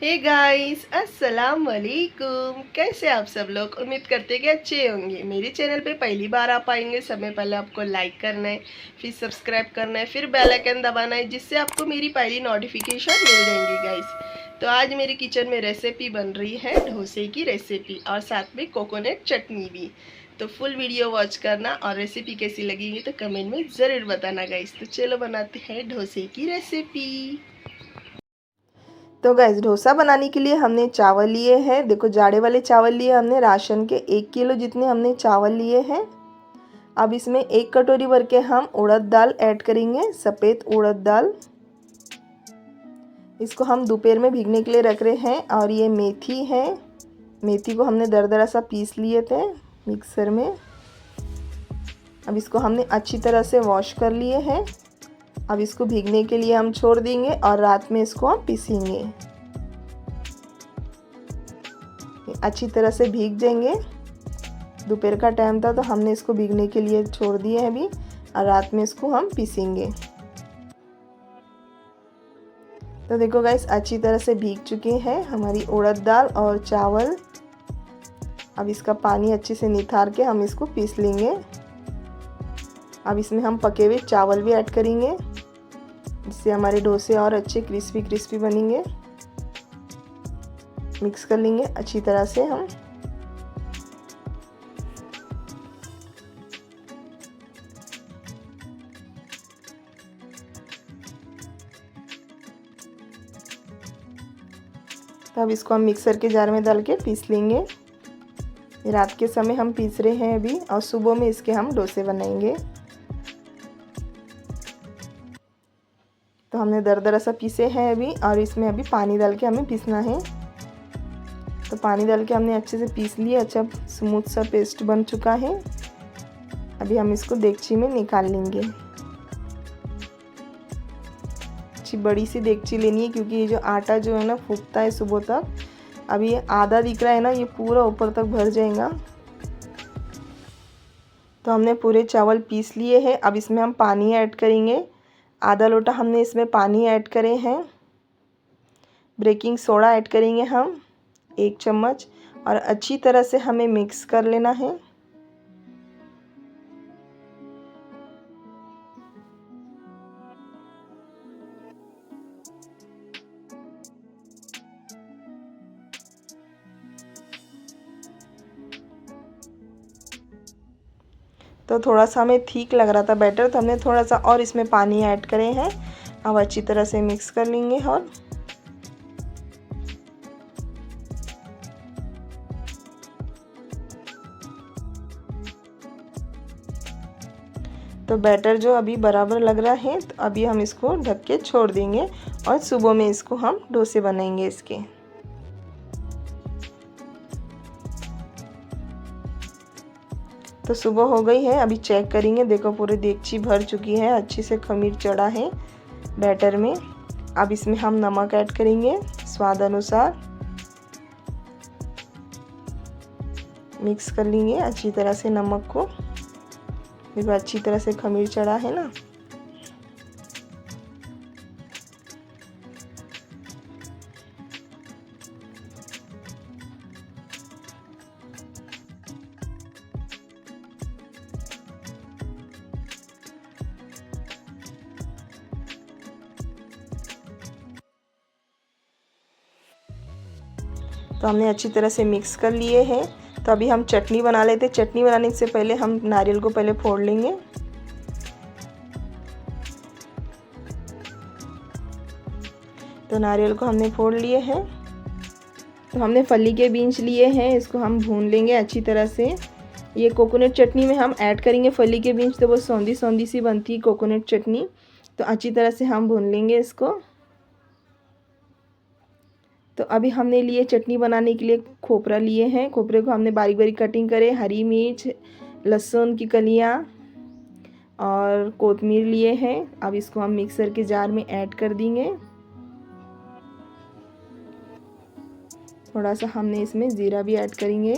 Hey guys, अस्सलाम वालेकुम। कैसे आप सब लोग? उम्मीद करते हैं कि अच्छे होंगे। मेरे चैनल पे पहली बार आप आएंगे, सबसे पहले आपको लाइक करना है, फिर सब्सक्राइब करना है, फिर बेल आइकन दबाना है, जिससे आपको मेरी पहली नोटिफिकेशन मिल जाएंगी गाइस। तो आज मेरे किचन में रेसिपी बन रही है डोसे की रेसिपी, और साथ में कोकोनट चटनी भी। तो फुल वीडियो वॉच करना, और रेसिपी कैसी लगेगी तो कमेंट में ज़रूर बताना गाइस। तो चलो बनाते हैं डोसे की रेसिपी। तो गैस डोसा बनाने के लिए हमने चावल लिए हैं। देखो जाड़े वाले चावल लिए हमने, राशन के 1 किलो जितने हमने चावल लिए हैं। अब इसमें 1 कटोरी भर के हम उड़द दाल ऐड करेंगे, सफ़ेद उड़द दाल। इसको हम दोपहर में भीगने के लिए रख रहे हैं। और ये मेथी है, मेथी को हमने दरदरा सा पीस लिए थे मिक्सर में। अब इसको हमने अच्छी तरह से वॉश कर लिए हैं। अब इसको भीगने के लिए हम छोड़ देंगे और रात में इसको हम पीसेंगे। अच्छी तरह से भीग जाएंगे। दोपहर का टाइम था तो हमने इसको भीगने के लिए छोड़ दिए हैं अभी, और रात में इसको हम पीसेंगे। तो देखो गाइस, अच्छी तरह से भीग चुके हैं हमारी उड़द दाल और चावल। अब इसका पानी अच्छे से निथार के हम इसको पीस लेंगे। अब इसमें हम पके हुए चावल भी ऐड करेंगे, जिससे हमारे डोसे और अच्छे क्रिस्पी क्रिस्पी बनेंगे। मिक्स कर लेंगे अच्छी तरह से हम। तो अब इसको हम मिक्सर के जार में डाल के पीस लेंगे। रात के समय हम पीस रहे हैं अभी, और सुबह में इसके हम डोसे बनाएंगे। तो हमने दरदरा सा पीसे हैं अभी, और इसमें अभी पानी डाल के हमें पीसना है। तो पानी डाल के हमने अच्छे से पीस लिया, अच्छा स्मूथ सा पेस्ट बन चुका है। अभी हम इसको देगची में निकाल लेंगे। अच्छी बड़ी सी देगची लेनी है, क्योंकि ये जो आटा जो है ना फूकता है सुबह तक। अभी ये आधा दिख रहा है ना, ये पूरा ऊपर तक भर जाएगा। तो हमने पूरे चावल पीस लिए हैं। अब इसमें हम पानी ऐड करेंगे। आधा लोटा हमने इसमें पानी ऐड करे हैं। बेकिंग सोडा ऐड करेंगे हम 1 चम्मच, और अच्छी तरह से हमें मिक्स कर लेना है। तो थोड़ा सा हमें ठीक लग रहा था बैटर, तो हमने थोड़ा सा और इसमें पानी ऐड करे हैं। अब अच्छी तरह से मिक्स कर लेंगे। और तो बैटर जो अभी बराबर लग रहा है, तो अभी हम इसको ढक के छोड़ देंगे, और सुबह में इसको हम डोसे बनाएंगे इसके। तो सुबह हो गई है, अभी चेक करेंगे। देखो पूरी देगची भर चुकी है, अच्छे से खमीर चढ़ा है बैटर में। अब इसमें हम नमक ऐड करेंगे स्वाद अनुसार। मिक्स कर लेंगे अच्छी तरह से नमक को। देखो अच्छी तरह से खमीर चढ़ा है ना। तो हमने अच्छी तरह से मिक्स कर लिए हैं। तो अभी हम चटनी बना लेते। चटनी बनाने से पहले हम नारियल को पहले फोड़ लेंगे। तो नारियल को हमने फोड़ लिए हैं। तो हमने फली के बीज लिए हैं, इसको हम भून लेंगे अच्छी तरह से। ये कोकोनट चटनी में हम ऐड करेंगे फली के बीज, तो वो सौंधी सौंधी सी बनती है कोकोनट चटनी। तो अच्छी तरह से हम भून लेंगे इसको। तो अभी हमने लिए चटनी बनाने के लिए खोपरा लिए हैं। खोपरे को हमने बारीक बारीक कटिंग करे, हरी मिर्च, लहसुन की कलियाँ और कोतमीर लिए हैं। अब इसको हम मिक्सर के जार में ऐड कर देंगे। थोड़ा सा हमने इसमें ज़ीरा भी ऐड करेंगे।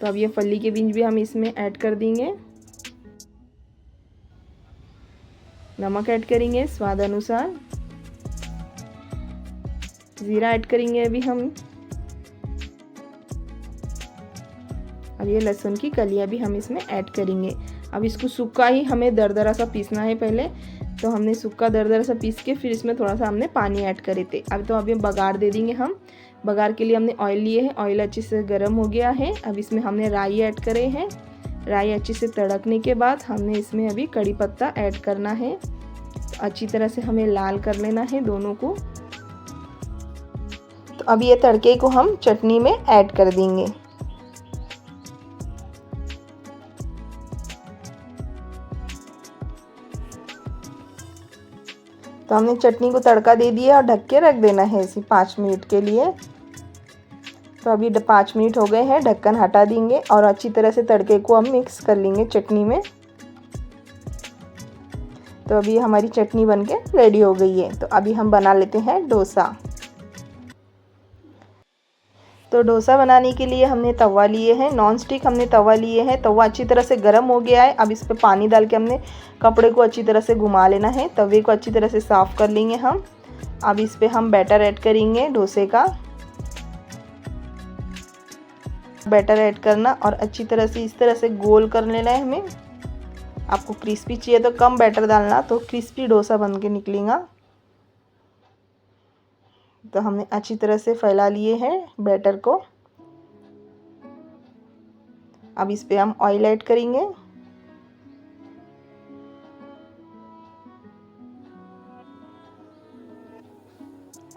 तो अब ये फली के बीज भी हम इसमें ऐड कर देंगे। नमक ऐड करेंगे स्वाद अनुसार। ज़ीरा ऐड करेंगे अभी हम। अब ये लहसुन की कलियाँ भी हम इसमें ऐड करेंगे। अब इसको सूखा ही हमें दरदरा सा पीसना है पहले, तो हमने सूखा दरदरा सा पीस के फिर इसमें थोड़ा सा हमने पानी ऐड करे थे। अब तो अभी बघार दे देंगे हम। बघार के लिए हमने ऑयल लिए हैं, ऑयल अच्छे से गर्म हो गया है। अब इसमें हमने राई ऐड करे हैं। राई अच्छे से तड़कने के बाद हमने इसमें अभी कड़ी पत्ता ऐड करना है। तो अच्छी तरह से हमें लाल कर लेना है दोनों को। तो अब ये तड़के को हम चटनी में ऐड कर देंगे। तो हमने चटनी को तड़का दे दिया और ढक के रख देना है इसे 5 मिनट के लिए। तो अभी 5 मिनट हो गए हैं, ढक्कन हटा देंगे और अच्छी तरह से तड़के को हम मिक्स कर लेंगे चटनी में। तो अभी हमारी चटनी बनके रेडी हो गई है। तो अभी हम बना लेते हैं डोसा। तो डोसा बनाने के लिए हमने तवा लिए हैं, नॉन स्टिक हमने तवा लिए हैं। तवा अच्छी तरह से गर्म हो गया है। अब इस पर पानी डाल के हमने कपड़े को अच्छी तरह से घुमा लेना है। तवे को अच्छी तरह से साफ़ कर लेंगे हम। अब इस पर हम बैटर ऐड करेंगे डोसे का। बैटर ऐड करना और अच्छी तरह से इस तरह से गोल कर लेना है हमें। आपको क्रिस्पी चाहिए तो कम बैटर डालना, तो क्रिस्पी डोसा बन के निकलेगा। तो हमने अच्छी तरह से फैला लिए हैं बैटर को। अब इस पे हम ऑयल ऐड करेंगे।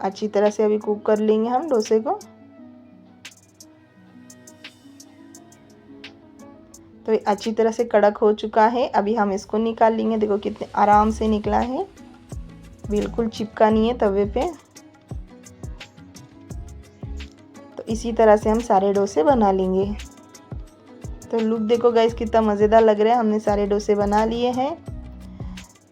अच्छी तरह से अभी कुक कर लेंगे हम डोसे को। तो ये अच्छी तरह से कड़क हो चुका है। अभी हम इसको निकाल लेंगे। देखो कितने आराम से निकला है, बिल्कुल चिपका नहीं है तवे पे। तो इसी तरह से हम सारे डोसे बना लेंगे। तो लुक देखो गाइस कितना मज़ेदार लग रहा है। हमने सारे डोसे बना लिए हैं।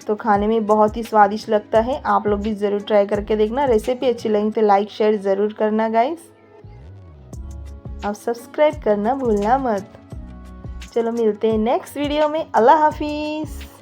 तो खाने में बहुत ही स्वादिष्ट लगता है। आप लोग भी ज़रूर ट्राई करके देखना। रेसिपी अच्छी लगी तो लाइक शेयर ज़रूर करना गाइस। अब सब्सक्राइब करना भूलना मत। चलो मिलते हैं नेक्स्ट वीडियो में। अल्लाह हाफिज़।